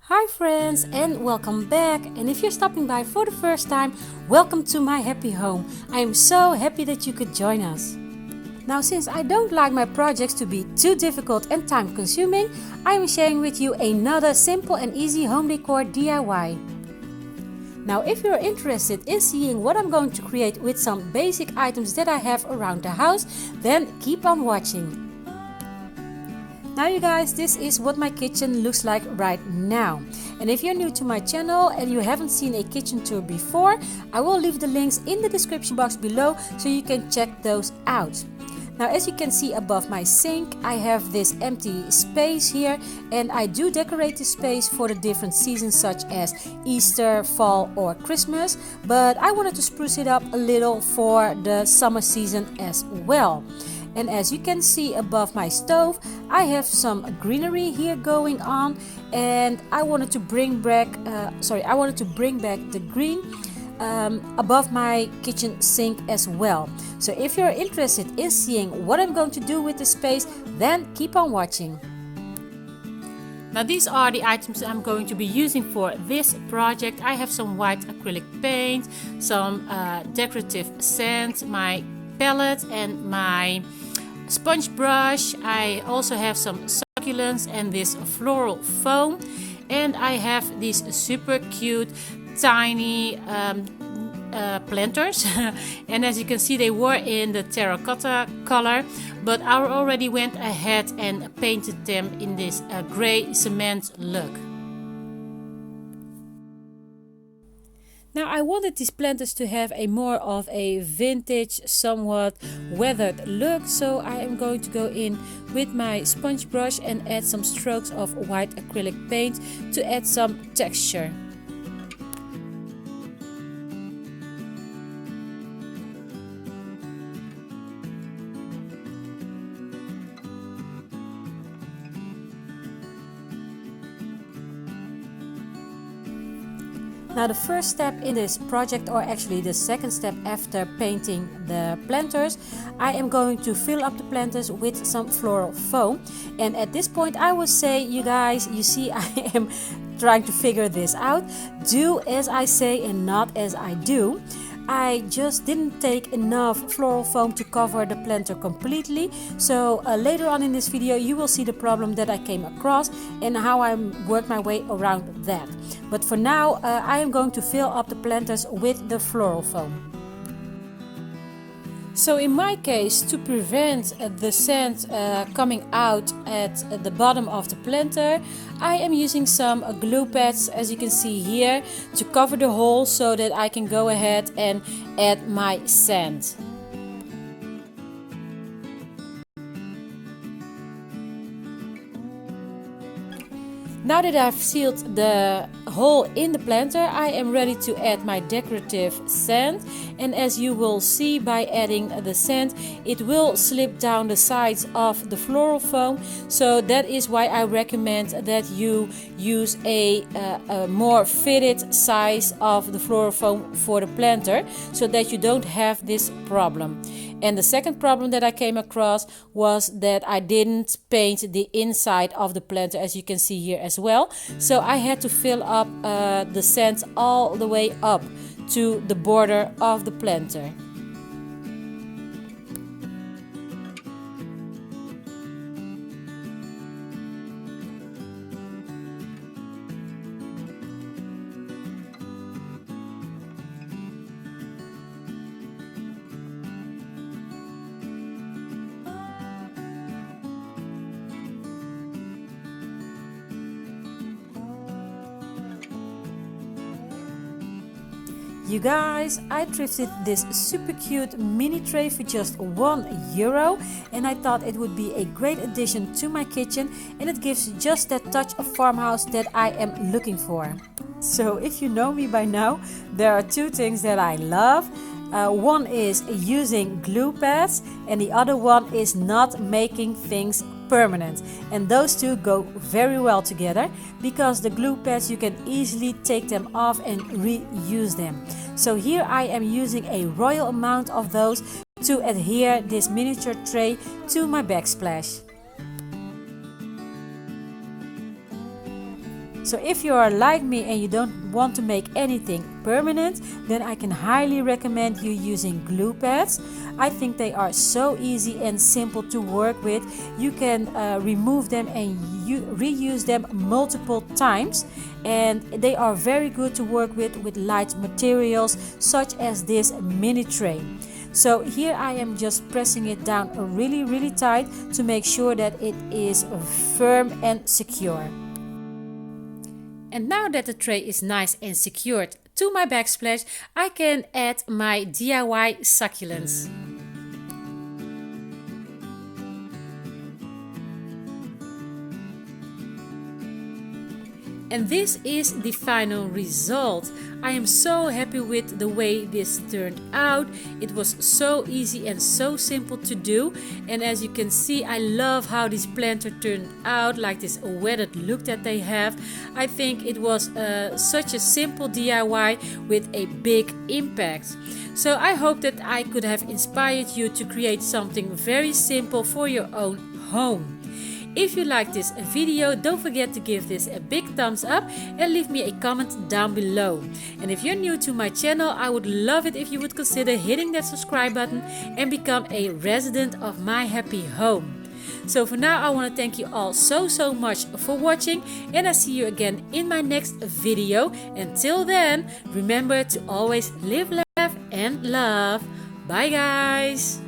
Hi friends and welcome back, and if you're stopping by for the first time, welcome to my happy home. I am so happy that you could join us. Now, since I don't like my projects to be too difficult and time consuming, I am sharing with you another simple and easy home decor DIY. Now, if you're interested in seeing what I'm going to create with some basic items that I have around the house, then keep on watching. Now you guys, this is what my kitchen looks like right now. And if you're new to my channel and you haven't seen a kitchen tour before, I will leave the links in the description box below so you can check those out. Now, as you can see above my sink, I have this empty space here, and I do decorate the space for the different seasons such as Easter, fall or Christmas, but I wanted to spruce it up a little for the summer season as well. And as you can see above my stove, I have some greenery here going on, and I wanted to bring back the green above my kitchen sink as well. So if you're interested in seeing what I'm going to do with the space, then keep on watching. Now these are the items I'm going to be using for this project. I have some white acrylic paint, some decorative sand, my palette and my sponge brush. I also have some succulents and this floral foam, and I have these super cute tiny planters and as you can see, they were in the terracotta color, but I already went ahead and painted them in this gray cement look. Now I wanted these planters to have a more of a vintage, somewhat weathered look, so I am going to go in with my sponge brush and add some strokes of white acrylic paint to add some texture. Now the first step in this project, or actually the second step after painting the planters, I am going to fill up the planters with some floral foam. And at this point I would say, you guys, you see I am trying to figure this out. Do as I say and not as I do. I just didn't take enough floral foam to cover the planter completely, so later on in this video you will see the problem that I came across and how I worked my way around that. But for now I am going to fill up the planters with the floral foam. So in my case, to prevent the sand coming out at the bottom of the planter, I am using some glue pads, as you can see here, to cover the hole so that I can go ahead and add my sand. Now that I've sealed the hole in the planter, I am ready to add my decorative sand, and as you will see by adding the sand, it will slip down the sides of the floral foam, so that is why I recommend that you use a more fitted size of the floral foam for the planter, so that you don't have this problem. And the second problem that I came across was that I didn't paint the inside of the planter, as you can see here as well. So I had to fill up the sand all the way up to the border of the planter. You guys, I thrifted this super cute mini tray for just €1, and I thought it would be a great addition to my kitchen, and it gives just that touch of farmhouse that I am looking for. So if you know me by now, there are two things that I love. One is using glue pads, and the other one is not making things permanent, and those two go very well together, because the glue pads, you can easily take them off and reuse them. So here I am using a royal amount of those to adhere this miniature tray to my backsplash. So if you are like me and you don't want to make anything permanent, then I can highly recommend you using glue pads. I think they are so easy and simple to work with. You can remove them and reuse them multiple times, and they are very good to work with light materials such as this mini tray. So here I am just pressing it down really tight to make sure that it is firm and secure. And now that the tray is nice and secured to my backsplash, I can add my DIY succulents. And this is the final result. I am so happy with the way this turned out. It was so easy and so simple to do. And as you can see, I love how this planter turned out, like this weathered look that they have. I think it was such a simple DIY with a big impact. So I hope that I could have inspired you to create something very simple for your own home. If you like this video, don't forget to give this a big thumbs up and leave me a comment down below. And if you're new to my channel, I would love it if you would consider hitting that subscribe button and become a resident of my happy home. So for now, I want to thank you all so much for watching, and I see you again in my next video. Until then, remember to always live, laugh and love. Bye guys!